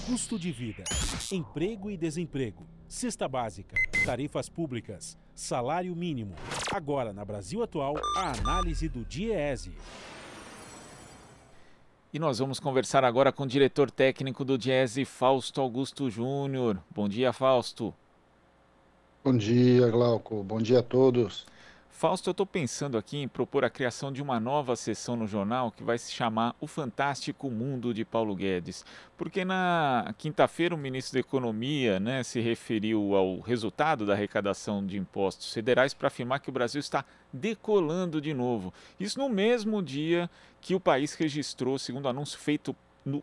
Custo de vida, emprego e desemprego, cesta básica, tarifas públicas, salário mínimo. Agora, na Brasil Atual, a análise do DIEESE. E nós vamos conversar agora com o diretor técnico do DIEESE, Fausto Augusto Júnior. Bom dia, Fausto. Bom dia, Glauco. Bom dia a todos. Fausto, eu estou pensando aqui em propor a criação de uma nova seção no jornal que vai se chamar O Fantástico Mundo de Paulo Guedes. Porque na quinta-feira o ministro da Economia, se referiu ao resultado da arrecadação de impostos federais para afirmar que o Brasil está decolando de novo. Isso no mesmo dia que o país registrou, segundo anúncio feito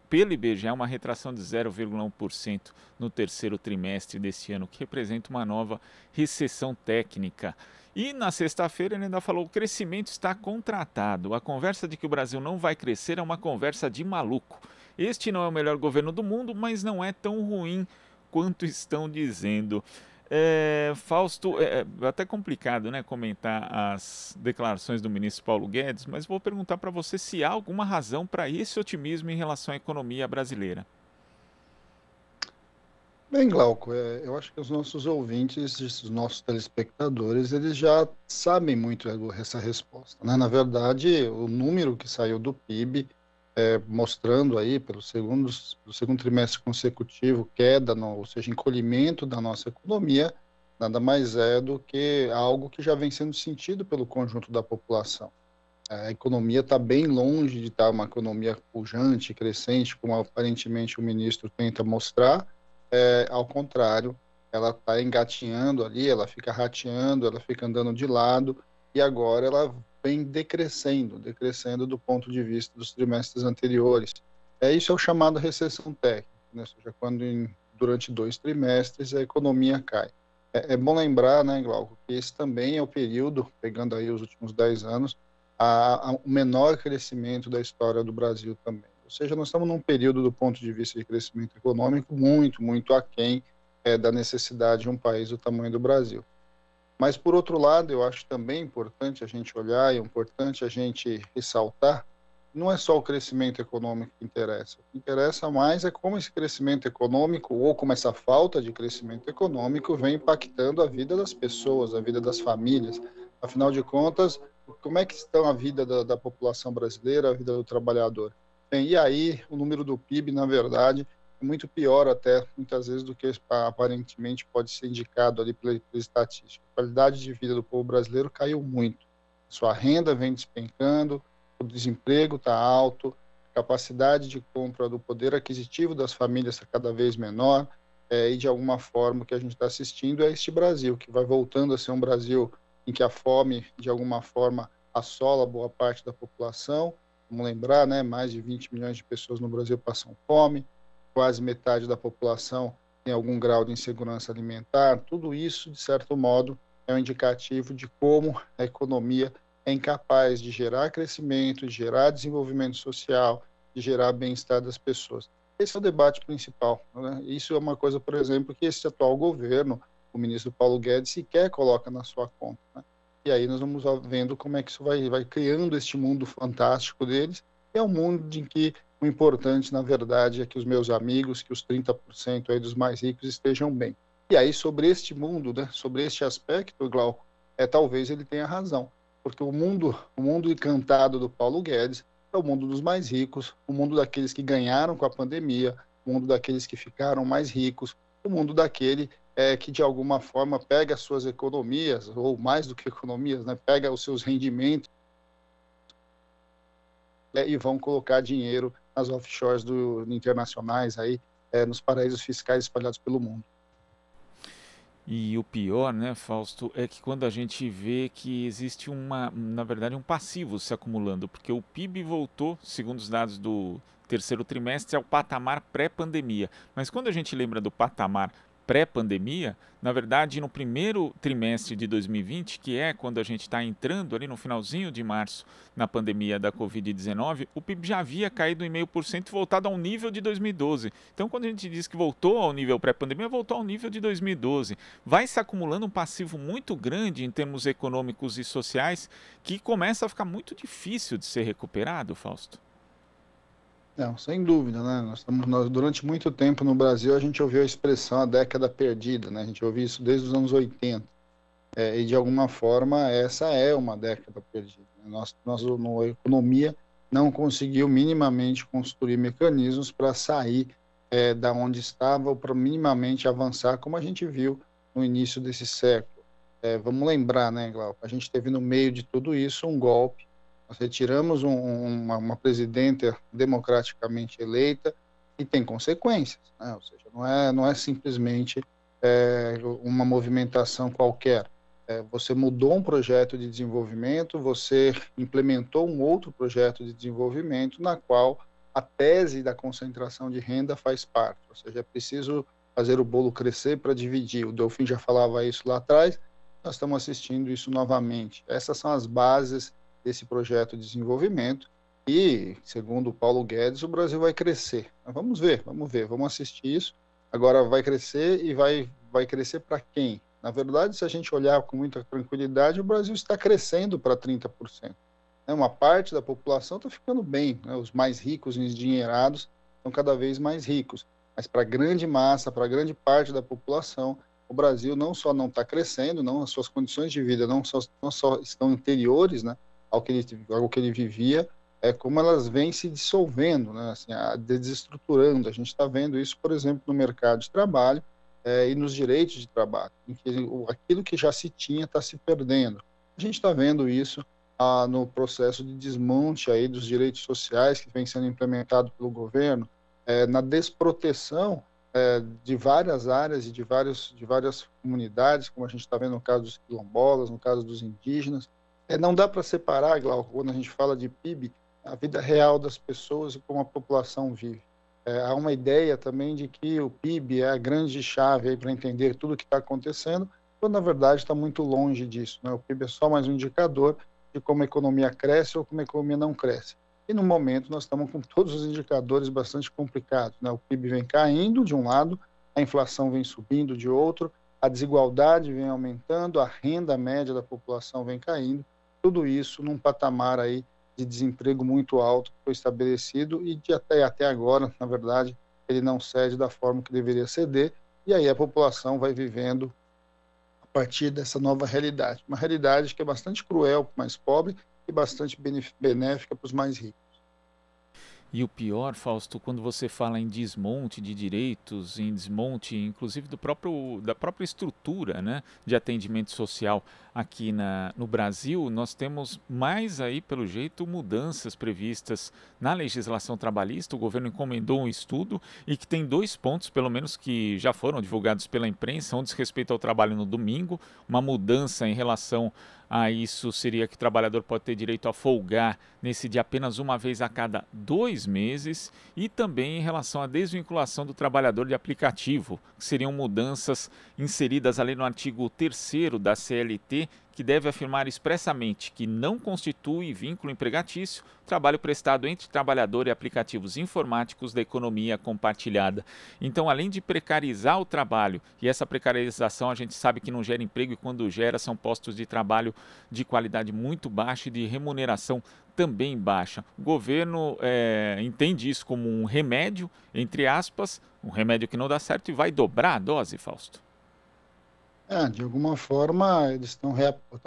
pelo IBGE, uma retração de 0,1% no terceiro trimestre deste ano, que representa uma nova recessão técnica. E na sexta-feira ele ainda falou: o crescimento está contratado. A conversa de que o Brasil não vai crescer é uma conversa de maluco. Este não é o melhor governo do mundo, mas não é tão ruim quanto estão dizendo. Fausto, é até complicado, comentar as declarações do ministro Paulo Guedes, mas vou perguntar para você se há alguma razão para esse otimismo em relação à economia brasileira. Bem, Glauco, eu acho que os nossos ouvintes, os nossos telespectadores, eles já sabem muito essa resposta, né? Na verdade, o número que saiu do PIB, mostrando aí pelo segundo trimestre consecutivo queda, ou seja, encolhimento da nossa economia, nada mais é do que algo que já vem sendo sentido pelo conjunto da população. A economia está bem longe de estar uma economia pujante, crescente, como aparentemente o ministro tenta mostrar. Ao contrário, ela está engatinhando ali, ela fica rateando, ela fica andando de lado, e agora ela vem decrescendo do ponto de vista dos trimestres anteriores. Isso é o chamado recessão técnica, ou seja, quando durante 2 trimestres a economia cai. É bom lembrar, Glauco, que esse também é o período, pegando aí os últimos 10 anos, o menor crescimento da história do Brasil também. Ou seja, nós estamos num período, do ponto de vista de crescimento econômico, muito, muito aquém da necessidade de um país do tamanho do Brasil. Mas, por outro lado, eu acho também importante a gente olhar e importante a gente ressaltar, não é só o crescimento econômico que interessa. O que interessa mais é como esse crescimento econômico, ou como essa falta de crescimento econômico, vem impactando a vida das pessoas, a vida das famílias. Afinal de contas, como é que está a vida da população brasileira, a vida do trabalhador? Bem, e aí o número do PIB, na verdade, é muito pior até, muitas vezes, do que aparentemente pode ser indicado ali pela estatística. A qualidade de vida do povo brasileiro caiu muito. Sua renda vem despencando, o desemprego está alto, a capacidade de compra do poder aquisitivo das famílias está cada vez menor, e de alguma forma o que a gente está assistindo é este Brasil, que vai voltando a ser um Brasil em que a fome, de alguma forma, assola boa parte da população. Vamos lembrar, mais de 20 milhões de pessoas no Brasil passam fome, quase metade da população tem algum grau de insegurança alimentar. Tudo isso, de certo modo, é um indicativo de como a economia é incapaz de gerar crescimento, de gerar desenvolvimento social, de gerar bem-estar das pessoas. Esse é o debate principal, Isso é uma coisa, por exemplo, que esse atual governo, o ministro Paulo Guedes, sequer coloca na sua conta, E aí nós vamos vendo como é que isso vai criando este mundo fantástico deles. É um mundo em que o importante, na verdade, é que os meus amigos, que os 30% aí dos mais ricos estejam bem. E aí, sobre este mundo, sobre este aspecto, Glauco, talvez ele tenha razão. Porque o mundo encantado do Paulo Guedes é o mundo dos mais ricos, o mundo daqueles que ganharam com a pandemia, o mundo daqueles que ficaram mais ricos, o mundo daquele que de alguma forma pega as suas economias, ou mais do que economias, pega os seus rendimentos e vão colocar dinheiro nas offshores internacionais, aí, nos paraísos fiscais espalhados pelo mundo. E o pior, Fausto, é que quando a gente vê que existe na verdade, um passivo se acumulando, porque o PIB voltou, segundo os dados do terceiro trimestre, ao patamar pré-pandemia. Mas quando a gente lembra do patamar pré-pandemia, na verdade, no primeiro trimestre de 2020, que é quando a gente está entrando ali no finalzinho de março na pandemia da Covid-19, o PIB já havia caído 0,5% e voltado ao nível de 2012. Então, quando a gente diz que voltou ao nível pré-pandemia, voltou ao nível de 2012. Vai se acumulando um passivo muito grande em termos econômicos e sociais que começa a ficar muito difícil de ser recuperado, Fausto. Não, sem dúvida, né? Durante muito tempo no Brasil a gente ouviu a expressão a década perdida, né? A gente ouviu isso desde os anos 80. E de alguma forma essa é uma década perdida, né? A economia não conseguiu minimamente construir mecanismos para sair da onde estava ou para minimamente avançar, como a gente viu no início desse século. Vamos lembrar, né, Glauco? A gente teve no meio de tudo isso um golpe. Nós retiramos uma presidenta democraticamente eleita e tem consequências, né? Ou seja, não é simplesmente uma movimentação qualquer. Você mudou um projeto de desenvolvimento, você implementou um outro projeto de desenvolvimento na qual a tese da concentração de renda faz parte. Ou seja, é preciso fazer o bolo crescer para dividir. O Delfim já falava isso lá atrás, nós estamos assistindo isso novamente. Essas são as bases desse projeto de desenvolvimento e, segundo o Paulo Guedes, o Brasil vai crescer. Mas vamos ver, vamos assistir isso. Agora vai crescer e vai crescer para quem? Na verdade, se a gente olhar com muita tranquilidade, o Brasil está crescendo para 30%. Uma parte da população está ficando bem, né? Os mais ricos e endinheirados estão cada vez mais ricos. Mas para a grande massa, para a grande parte da população, o Brasil não só não está crescendo, não, as suas condições de vida não só estão anteriores, né, ao que ele vivia, como elas vêm se dissolvendo, né, assim, desestruturando. A gente está vendo isso, por exemplo, no mercado de trabalho, e nos direitos de trabalho, em que aquilo que já se tinha está se perdendo. A gente está vendo isso no processo de desmonte aí dos direitos sociais que vem sendo implementado pelo governo, na desproteção de várias áreas e de várias comunidades, como a gente está vendo no caso dos quilombolas, no caso dos indígenas. Não dá para separar, Glauco, quando a gente fala de PIB, a vida real das pessoas e como a população vive. Há uma ideia também de que o PIB é a grande chave para entender tudo o que está acontecendo, quando na verdade está muito longe disso, né? O PIB é só mais um indicador de como a economia cresce ou como a economia não cresce. E no momento nós estamos com todos os indicadores bastante complicados, né? O PIB vem caindo de um lado, a inflação vem subindo de outro, a desigualdade vem aumentando, a renda média da população vem caindo, tudo isso num patamar aí de desemprego muito alto que foi estabelecido e de até agora, na verdade, ele não cede da forma que deveria ceder, e aí a população vai vivendo a partir dessa nova realidade. Uma realidade que é bastante cruel para o mais pobre e bastante benéfica para os mais ricos. E o pior, Fausto, quando você fala em desmonte de direitos, em desmonte, inclusive da própria estrutura, né, de atendimento social aqui no Brasil, nós temos mais aí, pelo jeito, mudanças previstas na legislação trabalhista. O governo encomendou um estudo e que tem 2 pontos, pelo menos, que já foram divulgados pela imprensa. Um diz respeito ao trabalho no domingo, uma mudança em relação a isso seria que o trabalhador pode ter direito a folgar nesse dia apenas uma vez a cada 2 meses, e também em relação à desvinculação do trabalhador de aplicativo, que seriam mudanças inseridas ali no artigo 3º da CLT, que deve afirmar expressamente que não constitui vínculo empregatício trabalho prestado entre trabalhador e aplicativos informáticos da economia compartilhada. Então, além de precarizar o trabalho, e essa precarização a gente sabe que não gera emprego, e quando gera são postos de trabalho de qualidade muito baixa e de remuneração também baixa. O governo entende isso como um remédio, entre aspas, um remédio que não dá certo, e vai dobrar a dose, Fausto. De alguma forma, eles estão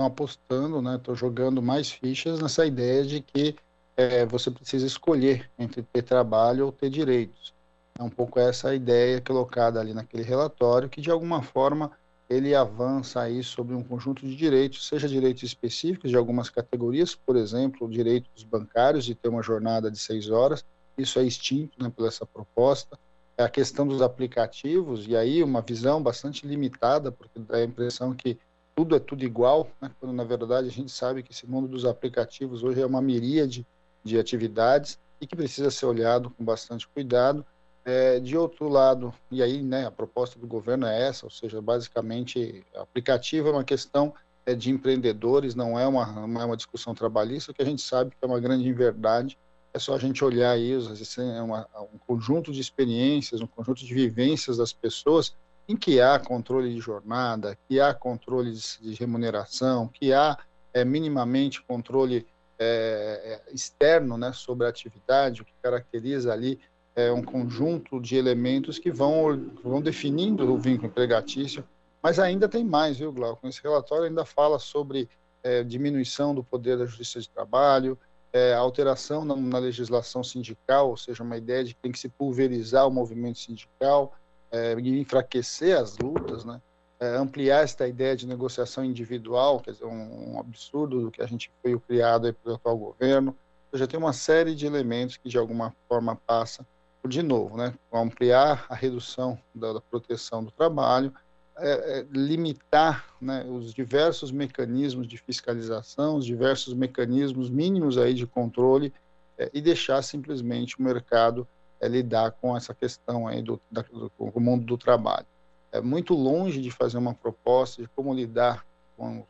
apostando, né? Estão jogando mais fichas nessa ideia de que você precisa escolher entre ter trabalho ou ter direitos. É um pouco essa a ideia colocada ali naquele relatório, que de alguma forma ele avança aí sobre um conjunto de direitos, seja direitos específicos de algumas categorias, por exemplo, direitos bancários de ter uma jornada de 6 horas, isso é extinto, né, por essa proposta. A questão dos aplicativos, e aí uma visão bastante limitada, porque dá a impressão que tudo é tudo igual, né? Quando na verdade a gente sabe que esse mundo dos aplicativos hoje é uma miríade de atividades e que precisa ser olhado com bastante cuidado. De outro lado, e aí, né, a proposta do governo é essa, ou seja, basicamente, aplicativo é uma questão de empreendedores, não é uma discussão trabalhista, que a gente sabe que é uma grande inverdade. É só a gente olhar aí um conjunto de experiências, um conjunto de vivências das pessoas em que há controle de jornada, que há controle de remuneração, que há minimamente controle externo, né, sobre a atividade, o que caracteriza ali um conjunto de elementos que vão definindo o vínculo empregatício, mas ainda tem mais, viu, Glauco? Esse relatório ainda fala sobre diminuição do poder da Justiça de Trabalho, alteração na legislação sindical, ou seja, uma ideia de que tem que se pulverizar o movimento sindical, e enfraquecer as lutas, né? Ampliar esta ideia de negociação individual, quer dizer, um absurdo do que a gente foi criado aí pelo atual governo. Já tem uma série de elementos que de alguma forma passa por, de novo, né, ampliar a redução da proteção do trabalho, limitar, né, os diversos mecanismos de fiscalização, os diversos mecanismos mínimos aí de controle, e deixar simplesmente o mercado lidar com essa questão aí do mundo do trabalho. É muito longe de fazer uma proposta de como lidar com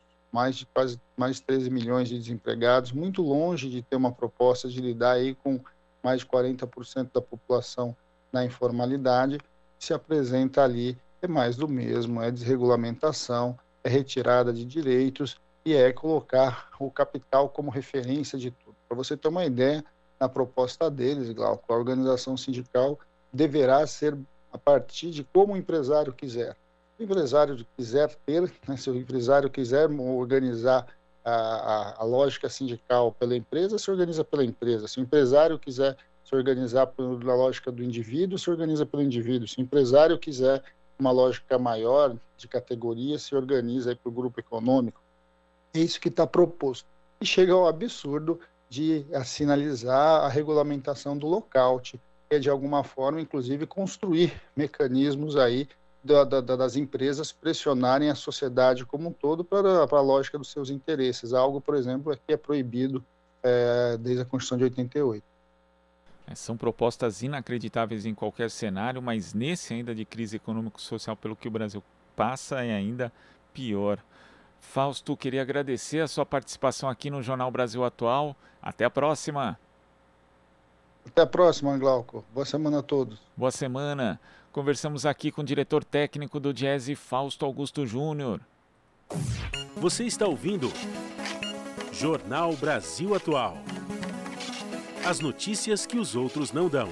quase mais de 13 milhões de desempregados, muito longe de ter uma proposta de lidar aí com mais de 40% da população na informalidade. Se apresenta ali é mais do mesmo, é desregulamentação, é retirada de direitos e é colocar o capital como referência de tudo. Para você ter uma ideia, na proposta deles, Glauco, a organização sindical deverá ser a partir de como o empresário quiser. Se o empresário quiser ter, né, se o empresário quiser organizar a lógica sindical pela empresa, se organiza pela empresa. Se o empresário quiser se organizar pela lógica do indivíduo, se organiza pelo indivíduo. Se o empresário quiser uma lógica maior de categoria, se organiza para o grupo econômico. É isso que está proposto. E chega ao absurdo de sinalizar a regulamentação do lockout, que é de alguma forma, inclusive, construir mecanismos aí das empresas pressionarem a sociedade como um todo para a lógica dos seus interesses, algo, por exemplo, que é proibido desde a Constituição de 88. São propostas inacreditáveis em qualquer cenário, mas nesse ainda de crise econômico-social pelo que o Brasil passa é ainda pior. Fausto, queria agradecer a sua participação aqui no Jornal Brasil Atual. Até a próxima. Até a próxima, Glauco. Boa semana a todos. Boa semana. Conversamos aqui com o diretor técnico do Diese, Fausto Augusto Júnior. Você está ouvindo Jornal Brasil Atual. As notícias que os outros não dão.